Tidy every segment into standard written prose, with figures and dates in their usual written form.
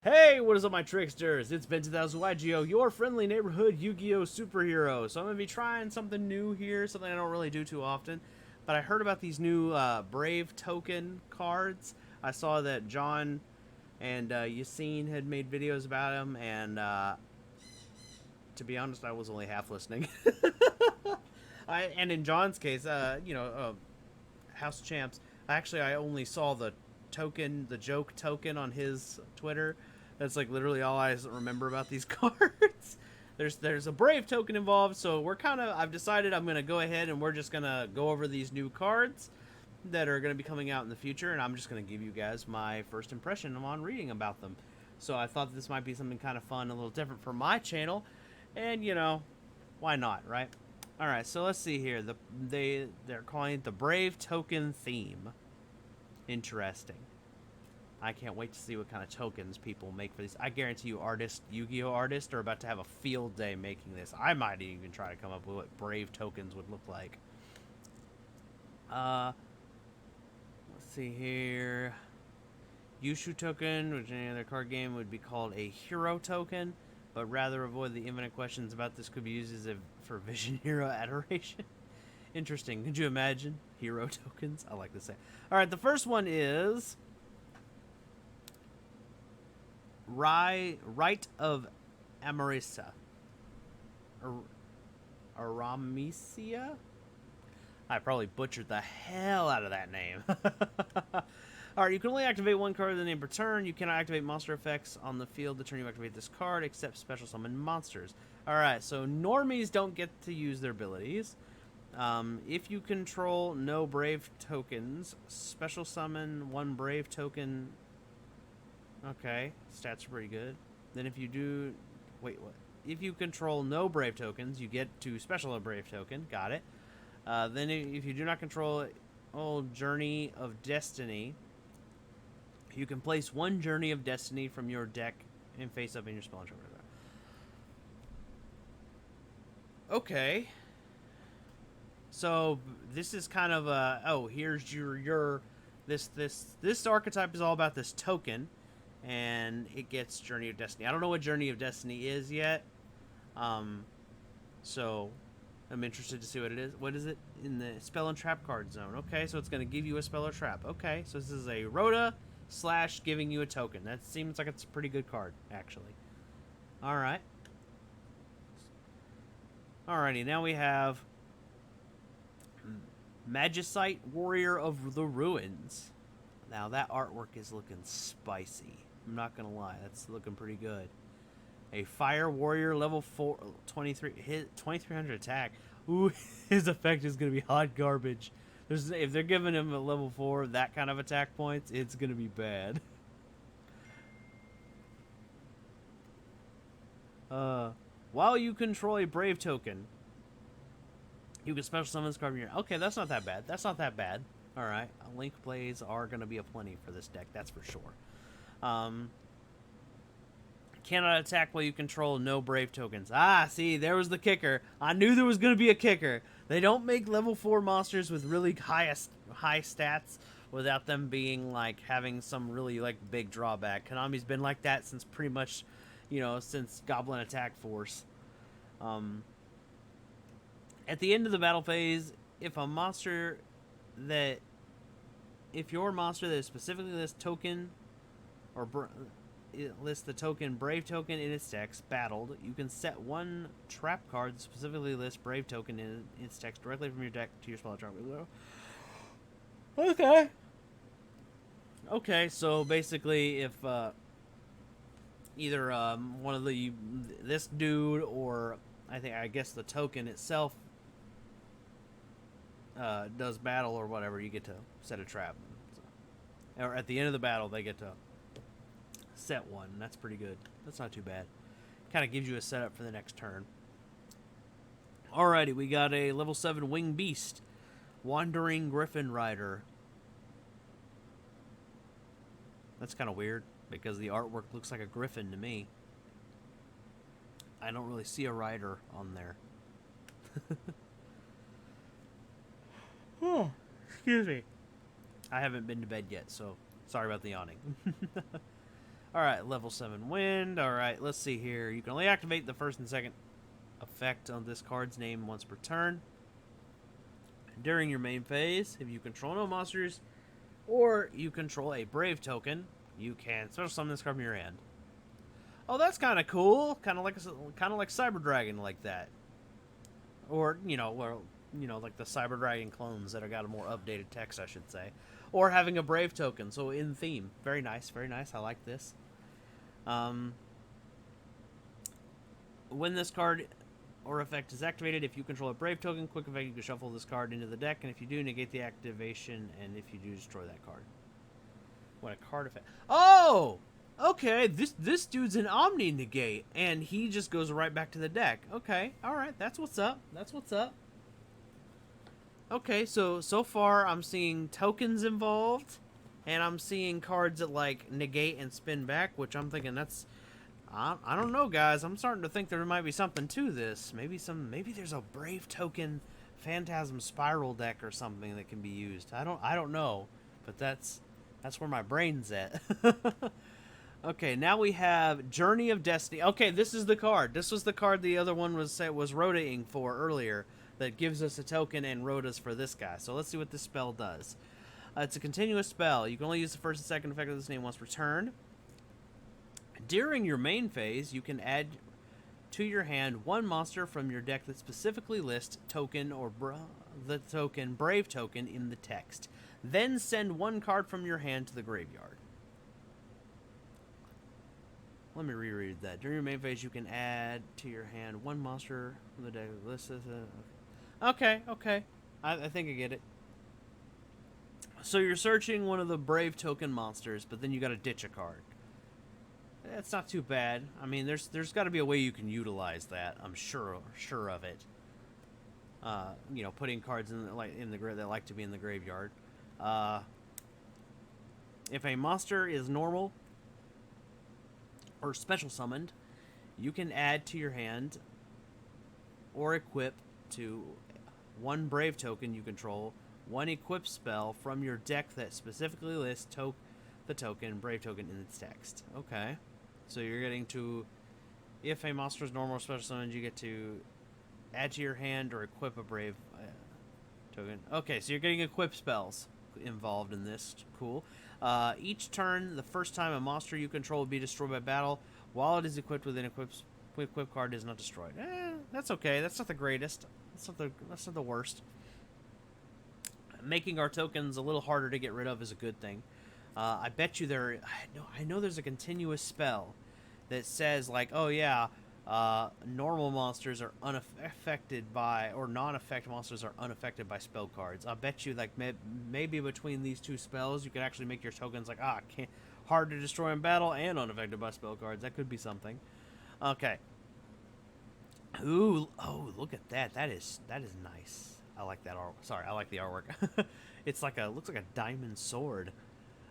Hey, what is up, my tricksters? It's been 2000 yugioh, your friendly neighborhood Yu-Gi-Oh superhero. So I'm gonna be trying something new here, something I don't really do too often. But I heard about these new Brave token cards. I saw that John and Yassine had made videos about them, and to be honest, I was only half listening. And in John's case, House Champs. I only saw the token, the joke token on his Twitter. That's like literally all I remember about these cards. There's a Brave token involved, so I've decided I'm gonna go ahead and we're just gonna go over these new cards that are gonna be coming out in the future, and I'm just gonna give you guys my first impression on reading about them. So I thought this might be something kind of fun, a little different for my channel, and why not, right? All right, so let's see here. They're calling it the Brave Token theme. Interesting. I can't wait to see what kind of tokens people make for these. I guarantee you, Yu-Gi-Oh artists are about to have a field day making this. I might even try to come up with what Brave tokens would look like. Let's see here. Yushu token, which in any other card game would be called a hero token, but rather avoid the infinite questions about this could be used for Vision Hero adoration. Interesting. Could you imagine? Hero tokens? I like to say. Alright, the first one is Rite of Amarissa. Aramisia? I probably butchered the hell out of that name. Alright, you can only activate one card of the name per turn. You cannot activate monster effects on the field the turn you activate this card, except special summon monsters. Alright, so normies don't get to use their abilities. If you control no Brave tokens, special summon one Brave token. Okay, stats are pretty good. Then if you do... Wait, what? If you control no Brave tokens, you get to special a Brave token. Got it. Then if you do not control Journey of Destiny, you can place one Journey of Destiny from your deck and face up in your spell. Okay. So this is kind of a here's your this archetype is all about this token, and it gets Journey of Destiny. I don't know what Journey of Destiny is yet, so I'm interested to see what it is. What is it in the spell and trap card zone? Okay, so it's going to give you a spell or trap. Okay, so this is a Rhoda / giving you a token. That seems like it's a pretty good card, actually. All right. Alrighty, now we have Magicite Warrior of the Ruins. Now that artwork is looking spicy. I'm not gonna lie, that's looking pretty good. A Fire Warrior level 4, 23 hit, 2300 attack. Ooh, his effect is gonna be hot garbage. If they're giving him a level 4 that kind of attack points, it's gonna be bad. While you control a Brave token, you can special summon this card from your... Okay, that's not that bad. That's not that bad. Alright, Link plays are going to be a plenty for this deck, that's for sure. Cannot attack while you control no Brave tokens. Ah, see, there was the kicker. I knew there was going to be a kicker. They don't make level 4 monsters with really high stats without them being, like, having some really, like, big drawback. Konami's been like that since pretty much, since Goblin Attack Force. At the end of the battle phase, if your monster that is specifically lists token or lists the token Brave token in its text battled, you can set one trap card that specifically lists Brave token in its text directly from your deck to your spell trap. Okay. Okay, so basically, if either one of this dude or I guess the token itself does battle or whatever, you get to set a trap. So, or at the end of the battle, they get to set one. That's pretty good. That's not too bad. Kind of gives you a setup for the next turn. Alrighty, we got a level 7 Winged Beast. Wandering Griffin Rider. That's kind of weird, because the artwork looks like a griffin to me. I don't really see a rider on there. Oh, excuse me. I haven't been to bed yet, so sorry about the yawning. Alright, level 7 wind. Alright, let's see here. You can only activate the first and second effect on this card's name once per turn. During your main phase, if you control no monsters or you control a Brave token, you can special summon this card from your hand. Oh, that's kind of cool. Kind of like Cyber Dragon, like that. Or like the Cyber Dragon clones that have got a more updated text, I should say. Or having a Brave token, so in theme. Very nice, very nice. I like this. When this card or effect is activated, if you control a Brave token, quick effect, you can shuffle this card into the deck, and if you do, negate the activation, and if you do, destroy that card. What a card effect. Oh! Okay, this dude's an Omni negate, and he just goes right back to the deck. Okay, alright, that's what's up. That's what's up. Okay, so far I'm seeing tokens involved, and I'm seeing cards that, like, negate and spin back, which I'm thinking that's... I don't know, guys. I'm starting to think there might be something to this. Maybe there's a Brave token Phantasm Spiral deck or something that can be used. I don't know, but that's where my brain's at. Okay, now we have Journey of Destiny. Okay, this is the card. This was the card the other one was rotating for earlier that gives us a token and rotas for this guy. So let's see what this spell does. It's a continuous spell. You can only use the first and second effect of this name once per turn. During your main phase, you can add to your hand one monster from your deck that specifically lists token or the token Brave token in the text. Then send one card from your hand to the graveyard. Let me reread that. During your main phase, you can add to your hand one monster from the deck that lists. Okay. I think I get it. So you're searching one of the Brave token monsters, but then you got to ditch a card. That's not too bad. I mean, there's got to be a way you can utilize that. I'm sure of it. Putting cards in that like to be in the graveyard. If a monster is normal or special summoned, you can add to your hand or equip to one Brave token you control, one equip spell from your deck that specifically lists the token Brave token in its text. Okay. So you're getting to, if a monster is normal or special summoned, you get to add to your hand or equip a Brave token. Okay, so you're getting equip spells involved in this. Cool. Each turn, the first time a monster you control will be destroyed by battle, while it is equipped with an equip card is not destroyed. That's okay. That's not the greatest. That's not the worst. Making our tokens a little harder to get rid of is a good thing. I bet you I know there's a continuous spell that says, like, oh yeah, normal monsters are unaffected by, or non-effect monsters are unaffected by spell cards. I bet you, like, maybe between these two spells, you could actually make your tokens like, hard to destroy in battle and unaffected by spell cards. That could be something. Okay. Ooh, oh, look at that. That is nice. I like that art. Sorry, I like the artwork. It's like looks like a diamond sword.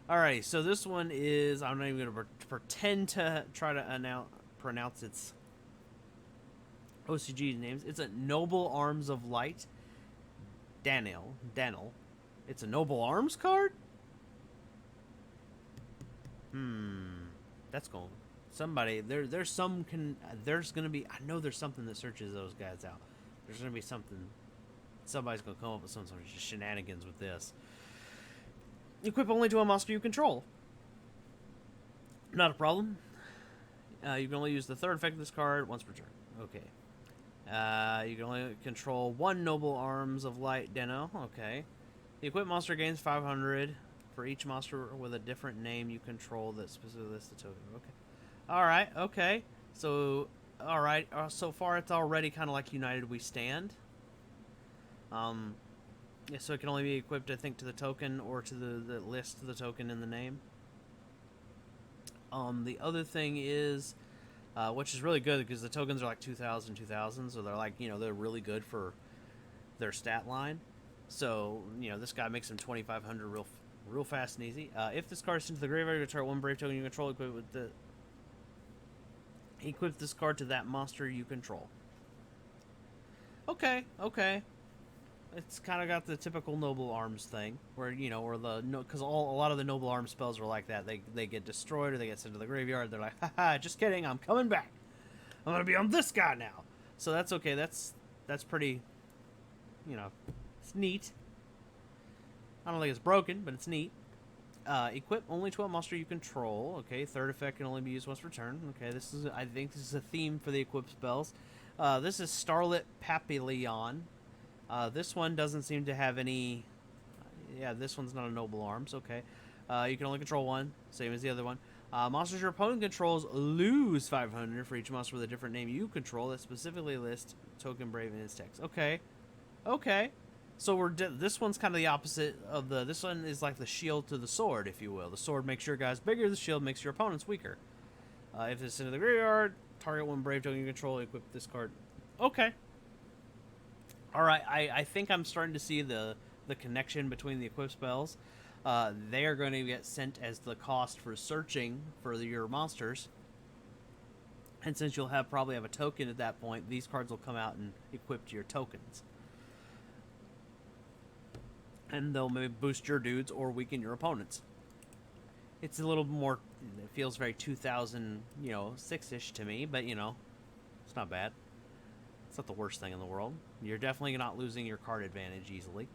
Alrighty, so this one is, I'm not even going to pretend to try to pronounce its OCG names. It's a Noble Arms of Light. Danil. It's a Noble Arms card? That's cool. Somebody, there's going to be, I know there's something that searches those guys out. There's going to be something, somebody's going to come up with some sort of shenanigans with this. Equip only to a monster you control. Not a problem. You can only use the third effect of this card once per turn. Okay. You can only control one Noble Arms of Light Deno. Okay. The equipped monster gains 500 for each monster with a different name you control that specifically lists the token. Okay. Alright, okay. So, alright. So far it's already kind of like United We Stand. Yeah, so it can only be equipped, I think, to the token or to the list of the token in the name. The other thing is, which is really good because the tokens are like 2,000, so they're like, they're really good for their stat line. So, this guy makes them 2,500 real fast and easy. If this card is sent to the graveyard, you can target one Brave token you control, equip this card to that monster you control. Okay. it's kind of got the typical noble arms thing, where where the because a lot of the noble arms spells are like that. They get destroyed or they get sent to the graveyard. They're like, haha, just kidding, I'm coming back. I'm gonna be on this guy now. So that's okay. That's pretty, it's neat. I don't think it's broken, but it's neat. Equip only to a monster you control. Okay, third effect can only be used once per turn. Okay, I think this is a theme for the equip spells. This is Starlit Papillon. This one doesn't seem to have any. Yeah, this one's not a noble arms. Okay, you can only control one, same as the other one. Monsters your opponent controls lose 500 for each monster with a different name you control that specifically lists Token Brave in its text. Okay, okay. So this one's kind of the opposite of this one is like the shield to the sword, if you will. The sword makes your guys bigger, the shield makes your opponents weaker. If it's into the graveyard, target one brave token you control, equip this card. Okay. Alright, I think I'm starting to see the connection between the equip spells. They are going to get sent as the cost for searching for your monsters. And since you'll probably have a token at that point, these cards will come out and equip to your tokens. And they'll maybe boost your dudes or weaken your opponents. It's a little more, it feels very 2006-ish to me, but it's not bad. It's not the worst thing in the world. You're definitely not losing your card advantage easily.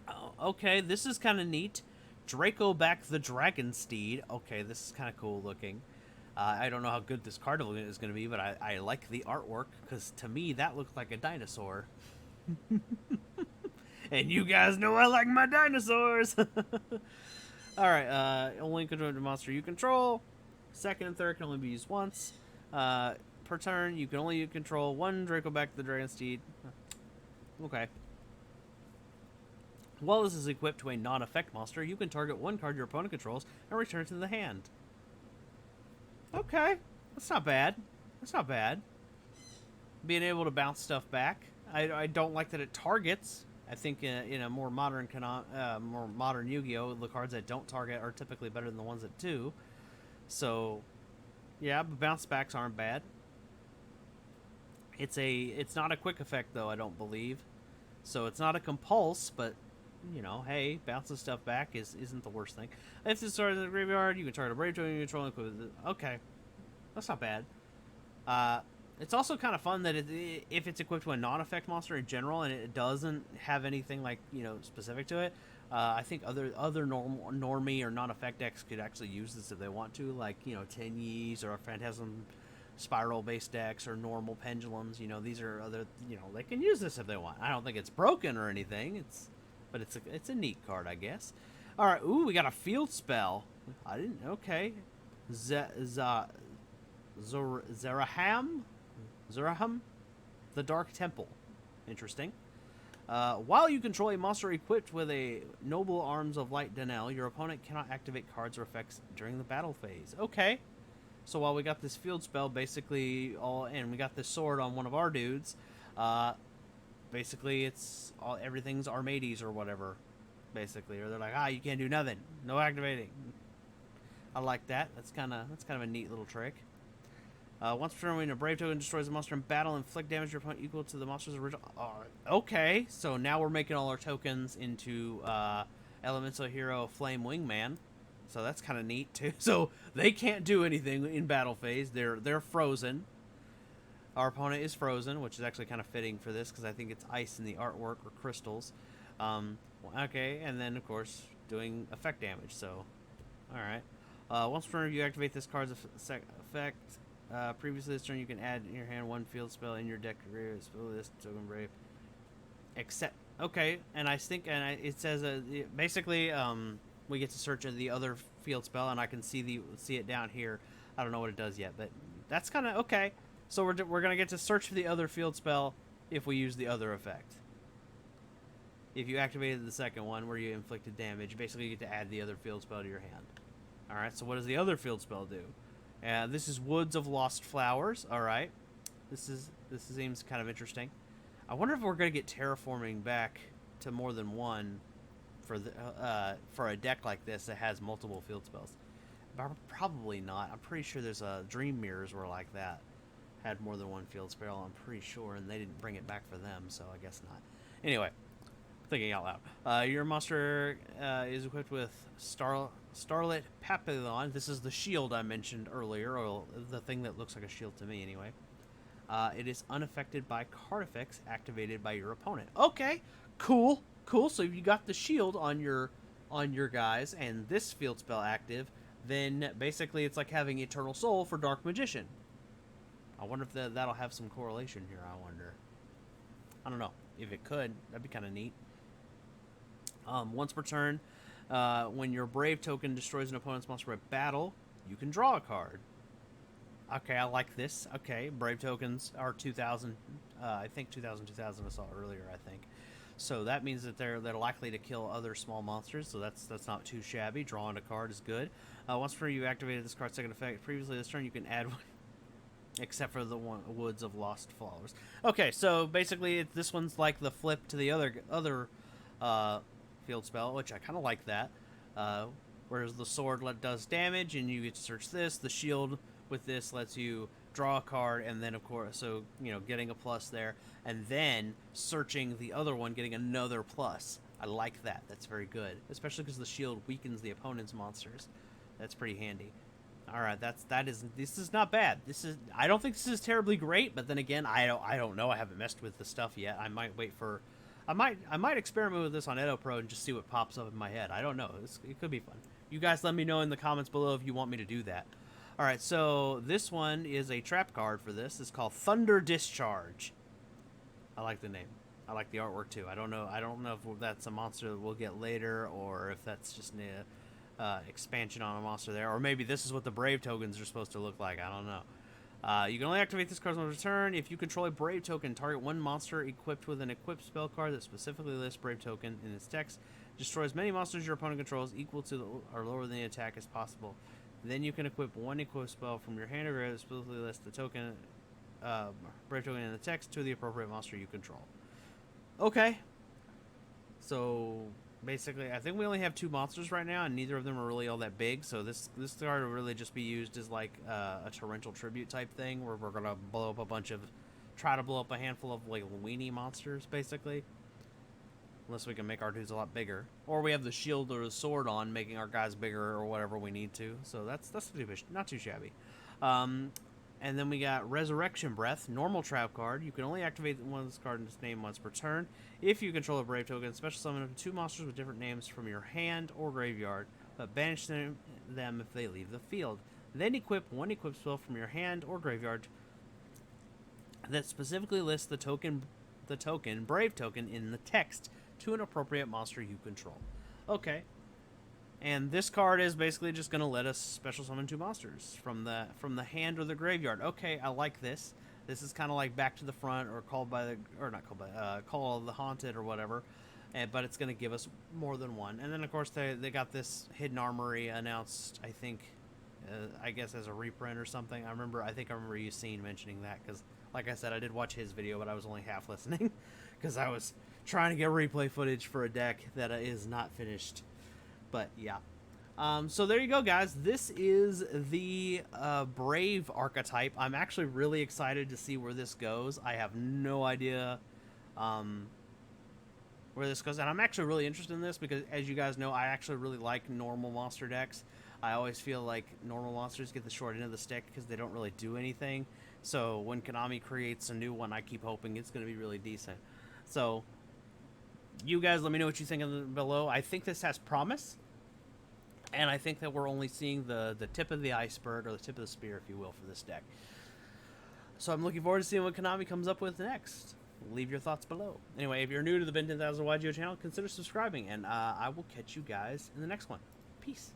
Oh, okay, this is kind of neat. Draco back the Dragon Steed. Okay, this is kind of cool looking. I don't know how good this card is going to be, but I like the artwork, because to me that looks like a dinosaur. And you guys know I like my dinosaurs. Alright, only control the monster you control. Second and third can only be used once. Per turn, you can only control one Draco back the Dragon Steed. Okay. While this is equipped to a non-effect monster, you can target one card your opponent controls and return it to the hand. Okay. That's not bad. That's not bad. Being able to bounce stuff back. I don't like that it targets. I think in a more modern Yu-Gi-Oh, the cards that don't target are typically better than the ones that do. So, yeah, but bounce backs aren't bad. It's not a quick effect though, I don't believe. So it's not a compulse, but hey, bouncing stuff back isn't the worst thing. If it's started in the graveyard, you can target a brave token you control and equip it. Okay, that's not bad. It's also kind of fun that if it's equipped to a non-effect monster in general and it doesn't have anything like specific to it, I think other normie or non-effect decks could actually use this if they want to, like Tenyis or Phantasm Spiral based decks or normal pendulums. These are other they can use this if they want. I don't think it's broken or anything. But it's a neat card, I guess. All right, ooh, we got a field spell. I didn't. Okay, Zeraham, the Dark Temple. Interesting. While you control a monster equipped with a Noble Arms of Light Donnell, your opponent cannot activate cards or effects during the battle phase. Okay. So while we got this field spell, basically and we got this sword on one of our dudes, basically everything's Armades or whatever, basically. Or they're like, you can't do nothing, no activating. I like that. That's kind of a neat little trick. Once per turn, when a brave token destroys a monster in battle, inflict damage to your opponent equal to the monster's original. Okay, so now we're making all our tokens into Elemental Hero Flame Wingman. So that's kind of neat too. So they can't do anything in battle phase. They're frozen. Our opponent is frozen, which is actually kind of fitting for this because I think it's ice in the artwork or crystals. Okay, and then of course doing effect damage. So, all right. Once per turn, you activate this card's effect. Previously this turn, you can add in your hand one field spell in your deck. Spell this token brave. Except okay, and I think it says basically we get to search the other field spell, and I can see it down here. I don't know what it does yet, but that's kind of okay. So we're gonna get to search for the other field spell if we use the other effect. If you activated the second one where you inflicted damage, basically you get to add the other field spell to your hand. All right. So what does the other field spell do? This is Woods of Lost Flowers. All right. This seems kind of interesting. I wonder if we're gonna get terraforming back to more than one for a deck like this that has multiple field spells. Probably not. I'm pretty sure there's Dream Mirrors were like that. Had more than one field spell, I'm pretty sure, and they didn't bring it back for them, so I guess not. Anyway, thinking out loud. Your monster is equipped with Starlit Papillon. This is the shield I mentioned earlier, or the thing that looks like a shield to me anyway. It is unaffected by card effects activated by your opponent. Okay, cool. So if you got the shield on your guys and this field spell active, then basically it's like having Eternal Soul for Dark Magician. I wonder if that'll have some correlation here. I don't know. If it could, that'd be kind of neat. Once per turn, when your Brave token destroys an opponent's monster by battle, you can draw a card. Okay, I like this. Okay, Brave tokens are 2,000. I think 2,000. I saw earlier. I think. So that means that they're likely to kill other small monsters. So that's not too shabby. Drawing a card is good. Once per you activated this card's second effect previously this turn, you can add one, except for the Woods of Lost Flowers. Okay, so basically this one's like the flip to the other field spell, which I kind of like that. Whereas the sword does damage, and you get to search this. The shield with this lets you draw a card, and then of course, so getting a plus there, and then searching the other one, getting another plus. I like that. That's very good, especially because the shield weakens the opponent's monsters. That's pretty handy. All right, this is not bad. I don't think this is terribly great, but then again, I don't know. I haven't messed with the stuff yet. I might wait for. I might experiment with this on Edo Pro and just see what pops up in my head. I don't know. It could be fun. You guys let me know in the comments below if you want me to do that. Alright, so this one is a trap card for this. It's called Thunder Discharge. I like the name. I like the artwork too. I don't know if that's a monster that we'll get later, or if that's just an expansion on a monster there. Or maybe this is what the Brave tokens are supposed to look like. I don't know. You can only activate this card on return. If you control a Brave token, target one monster equipped with an equipped spell card that specifically lists Brave token in its text. Destroy as many monsters your opponent controls equal to or lower than the attack as possible. Then you can equip one equipped spell from your hand or grave that specifically lists the token, Brave token in the text to the appropriate monster you control. Okay. So basically, I think we only have 2 monsters right now, and neither of them are really all that big. So this card will really just be used as like a torrential tribute type thing, where we're gonna try to blow up a handful of like weenie monsters, basically. Unless we can make our dudes a lot bigger. Or we have the shield or the sword on, making our guys bigger or whatever we need to. So that's not too shabby. And then we got Resurrection Breath, normal trap card. You can only activate one of this card in its name once per turn. If you control a Brave token, special summon up to 2 monsters with different names from your hand or graveyard, but banish them if they leave the field. Then equip one equipped spell from your hand or graveyard that specifically lists the token Brave token in the text to an appropriate monster you control. Okay. And this card is basically just going to let us special summon 2 monsters from the hand or the graveyard. Okay, I like this. This is kind of like Back to the Front or Call of the Haunted or whatever. But it's going to give us more than one. And then of course they got this Hidden Armory announced, I think, I guess as a reprint or something. I remember you seen mentioning that, because like I said, I did watch his video, but I was only half listening because I was trying to get replay footage for a deck that is not finished. But yeah. So there you go, guys. This is the Brave archetype. I'm actually really excited to see where this goes. I have no idea where this goes, and I'm actually really interested in this because, as you guys know, I actually really like normal monster decks. I always feel like normal monsters get the short end of the stick because they don't really do anything. So when Konami creates a new one, I keep hoping it's going to be really decent. So you guys let me know what you think below. I think this has promise, and I think that we're only seeing the tip of the iceberg, or the tip of the spear, if you will, for this deck. So I'm looking forward to seeing what Konami comes up with next. Leave your thoughts below. Anyway, if you're new to the Ben 10,000 yugioh channel, consider subscribing, and I will catch you guys in the next one. Peace.